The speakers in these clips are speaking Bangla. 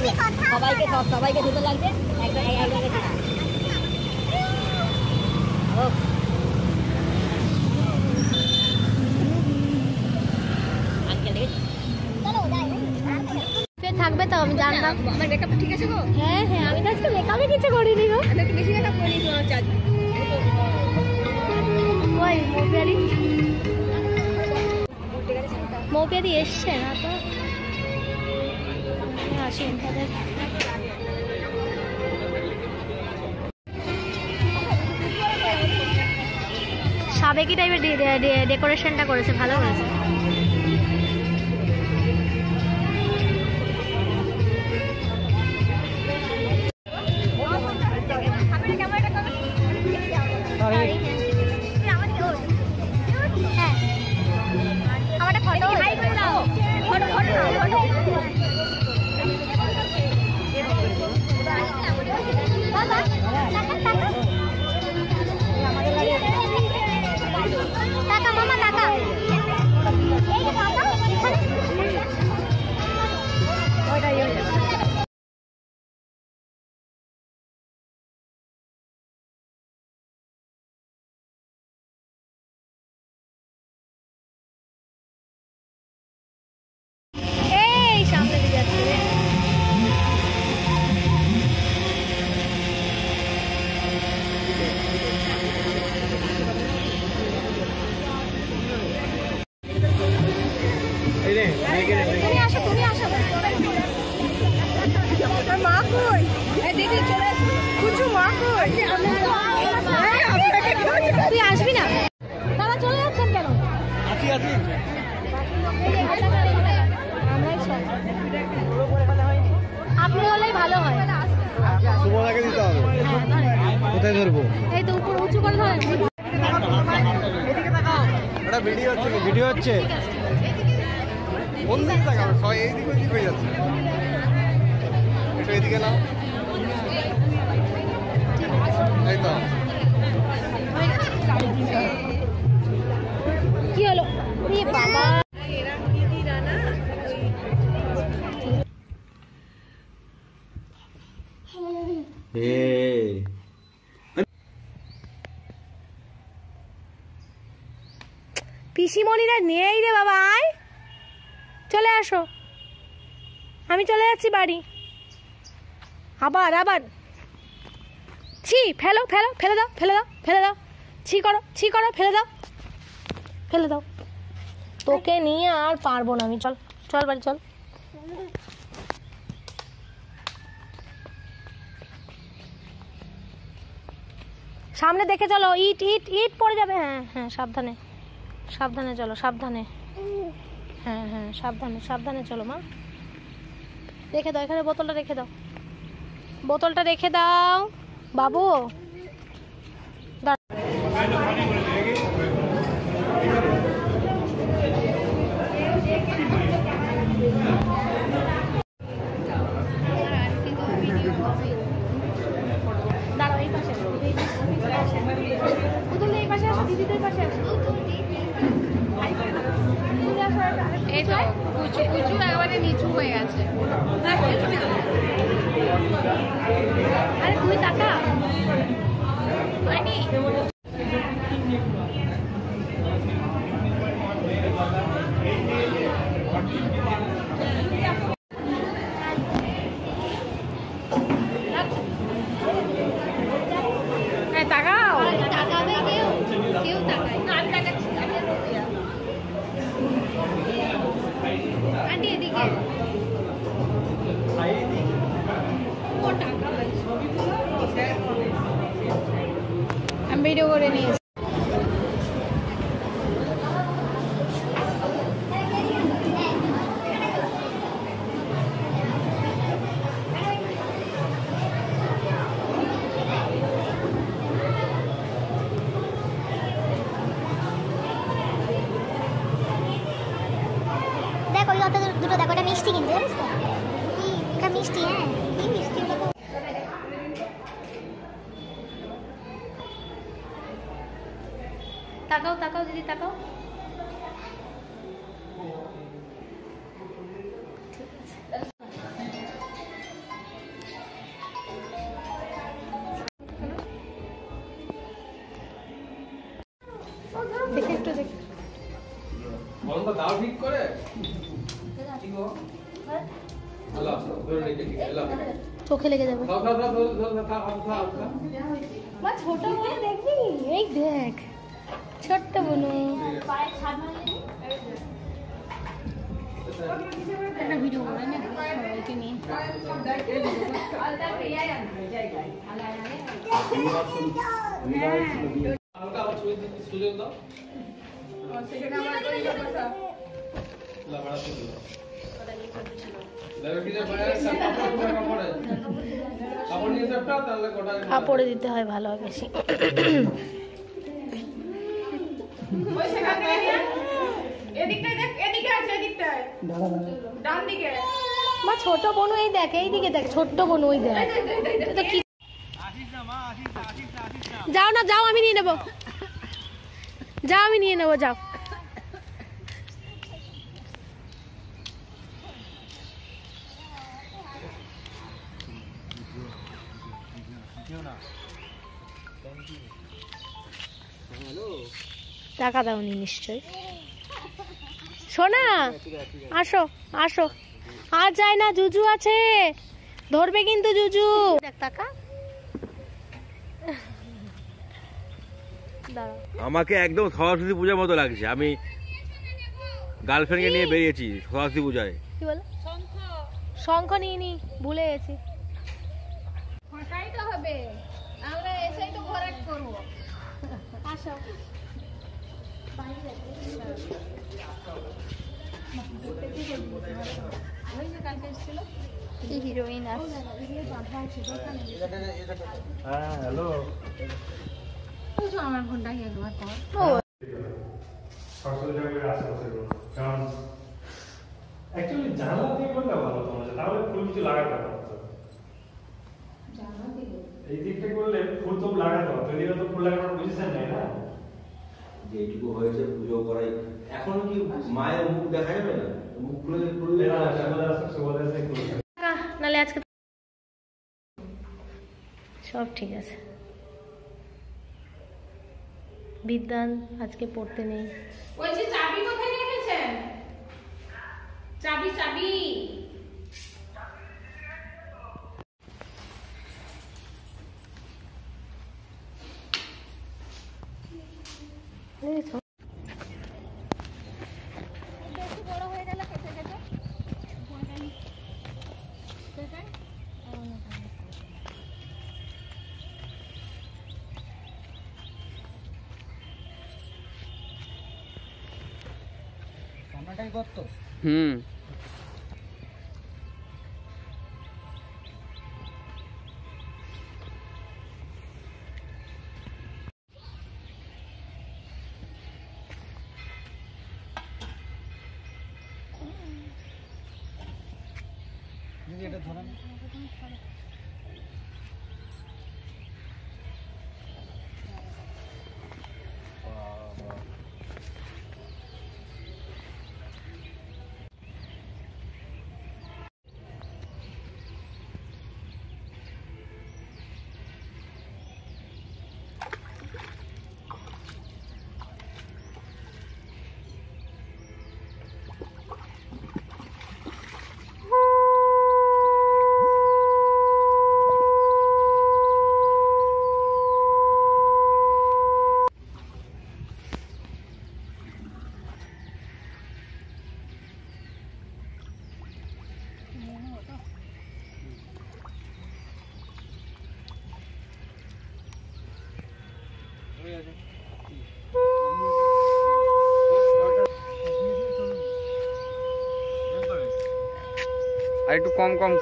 সবাইকে সবাইকে সুন্দর লাগছে থাকবে তো আমি জানতাম। আমার মেকআপ ঠিক আছে গো? হ্যাঁ হ্যাঁ, আমি তো আজকে মেকআপে কিছু করিনি গো। আমি একটু বেশি মেকআপ করিনি তো চার্জ। ওই মৌপিয়ারি এসছে না তো, আসি তাদের। সাবেকি টাইপের ডেকোরেশনটা করেছে, ভালো করেছে। তুই আসবি না? তারা চলে যাচ্ছেন কেন? আপনি হলেই ভালো হয়। কোথায় ধরবো? এই তো উপর উঁচু করে ধরেন। ভিডিও হচ্ছে। কোন দিকে তাকাবো? সবাই এইদিকে ওইদিকে হয়ে যাচ্ছে। একটু এদিকে নাও। এই তো। কি হলো? বাবা পিসিমণিরা নেই রে বাবা, আয় চলে আসো, আমি চলে যাচ্ছি বাড়ি। আবার ছি, ফেলো ফেলো, ফেলে দাও ফেলে দাও ফেলে দাও, ছি করো ফেলে দাও ফেলে দাও। তোকে নিয়ে আর পারবো না আমি, চল চল বাড়ি চল। সামনে দেখে চলো, ইট ইট ইট পড়ে যাবে। হ্যাঁ হ্যাঁ, সাবধানে সাবধানে চলো, সাবধানে। হ্যাঁ হ্যাঁ, সাবধানে সাবধানে চলো মা। রেখে দাও এখানে, বোতলটা রেখে দাও, বোতলটা রেখে দাও বাবু। দাঁড়াও, এই পাশে এই পাশে আসো, দিদিদের পাশে আসো। এই তো কুচু একেবারে নিচু হয়ে গেছে। আরে তুই টাকা হয়নি? টাকাও তাকাবে কেউ তাকায় না। আমি তাকাচ্ছি, আন্টি এদিকে। আমি ভিডিও করে নিয়েছি। দেখো অত দুটো দেখো, এটা মিষ্টি কিন্তু, জানিস তো এটা মিষ্টি। হ্যাঁ কি মিষ্টি দেখো। তাকাও তাকাও দিদি তাকাও। তাও ঠিক করে কি গো আল্লাহ ধরে নিতে ঠিক আল্লাহ চোখে লেগে যাবে। মা ছোট বনু দেখবি? এই দেখ ছোট্ট বনু। একটা ভিডিও করে না সবাইকে নিয়ে সুযোগ দাও কাপড়ে দিতে হয় ভালো বেশি। মা ছোট বনু এই দেখ, এই দিকে দেখ, ছোট্ট বনু ওই দেখ। যাও না, যাও আমি নিয়ে নেবো, যাও আমি নিয়ে নেবো, যাও। টাকা দাওনি নিশ্চয়। সোনা আসো আসো, আর যায় না, জুজু আছে, ধরবে কিন্তু জুজু। দেখ টাকা আমাকে একদম সরস্বতী পূজার মতো লাগছে। আমি গার্লফ্রেন্ডকে নিয়ে বেরিয়েছি সরস্বতী পূজায়। কি বলো? শঙ্খ নিয়ে নি, ভুলে গেছি। ফাঁকাই তো হবে, আমরা এসেই তো ঘোরাট করবো। আসো হিরোইন হ্যাঁ হ্যালো আমার ফোনটাকে একবার কর। সরস্বতী ঠাকুরের আশেপাশে কারণ অ্যাকচুয়ালি জানলা দিয়ে করলে ভালো তোমার, তাহলে ফুল কিছু লাগাতে পারতো। এই দিকটা করলে ফুল তো লাগাতে পারতো, এদিকে তো ফুল লাগানোর পজিশন নেই না। যেটুকু হয়েছে পুজো করাই। এখন কি মায়ের মুখ দেখা যাবে না? মুখ খুলে নালে আজকে সব ঠিক আছে। বিদ্যান আজকে পড়তে নেই। বলছি চাবি কোথায় রেখেছেন? চাবি চাবি হুম এটা ধরেন আর একটু কম কম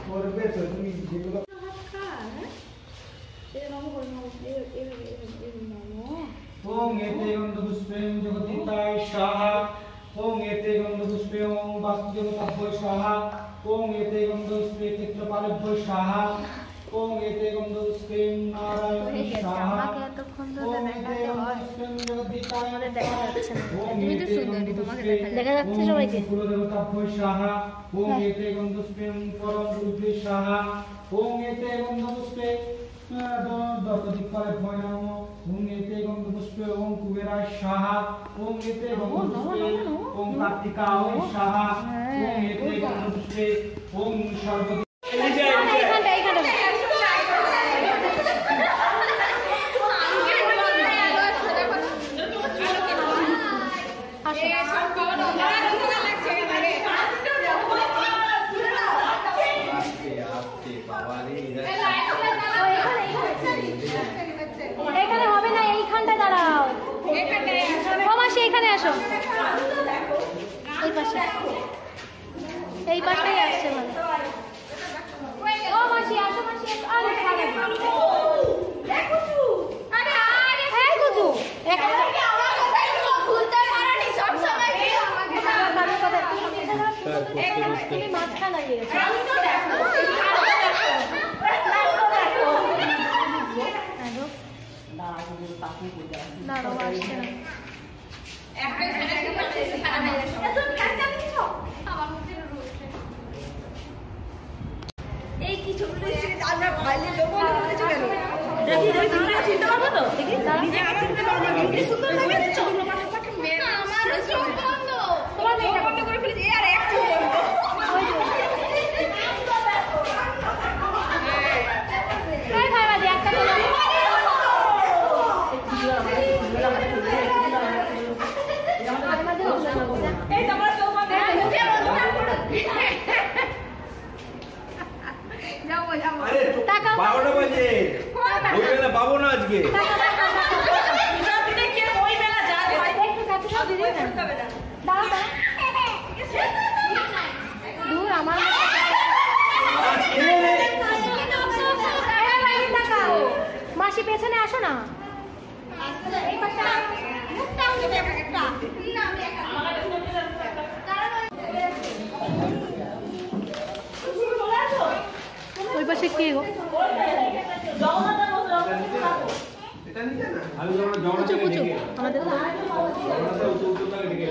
করবে তো তুমি যেগুলো এতে গন্ধপুষ্পে জগদ্দিতায় স্বাহা ওং এতে গন্ধপুষ্পে ওং বাস্তুদেবতাভ্যয় স্বাহা ওং এতে গন্ধপুষ্পে ক্ষেত্রপালভ্যয় স্বাহা ওং এতে গন্ধপুষ্পে নারায়ণ স্বাহা ওং এতে গন্ধপুষ্পে জগদ্দিতায় তুমি তো সুন্দরী, তোমাকে দেখা যাচ্ছে সবাইকে? কুলদেবতাভ্যয় স্বাহা ওং এতে গন্ধপুষ্পে পরম রূপে স্বাহা ওং এতে গন্ধপুষ্পে দত্তদিক্পালভ্যয় নমঃ ওং এতে গন্ধপুষ্পে ওং কুবেরায় স্বাহা ওং এতে গন্ধপুষ্পে ওং কার্তিকায় স্বাহা ওং এতে গন্ধপুষ্পে ওং সর্বদি এখানে হবে না, এইখানটা দাঁড়াও। ও মাসি এখানে আসো, এই পাশে, এই পাশটাই আসছে মানে। ও মাসি আসো, মাসি আসো। আরে খারাপ হ্যাঁ কুচু মাঝখানে লাগিয়ে গেছে। দাঁড়াও আসছে না। এই কিছু আমরা ভাইলে লোক কিছু গেল দেখি দেখি চিন্তা করবো তো দেখি নিজে আমার মধ্যে কি সুন্দর লাগে চোখগুলো পাঠা পাঠা মেয়ে আমার চোখ বন্ধ তোমার চোখ বন্ধ করে ফেলেছি আর একটু এই ভাইবাদি একটা দিলাম। এই তোমার চোখ বন্ধ যাবো যাবো। আরে 12টা বাজে, ওই বেলা পাবো না আজকে। দিনে কে ওই বেলা যায় ভাই একটু কাছে যাও দিদি। দাঁড়াও দাঁড়াও। দূর আমার মাসি পেছনে আসো না। এই পাশটা ওই পাশে কে গো? আমি তো জমা থেকে ডেকে আমাদের তো জমা উত্তর থেকে ডেকে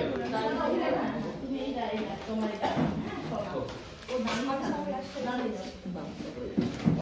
ও ধান মাছ আসছে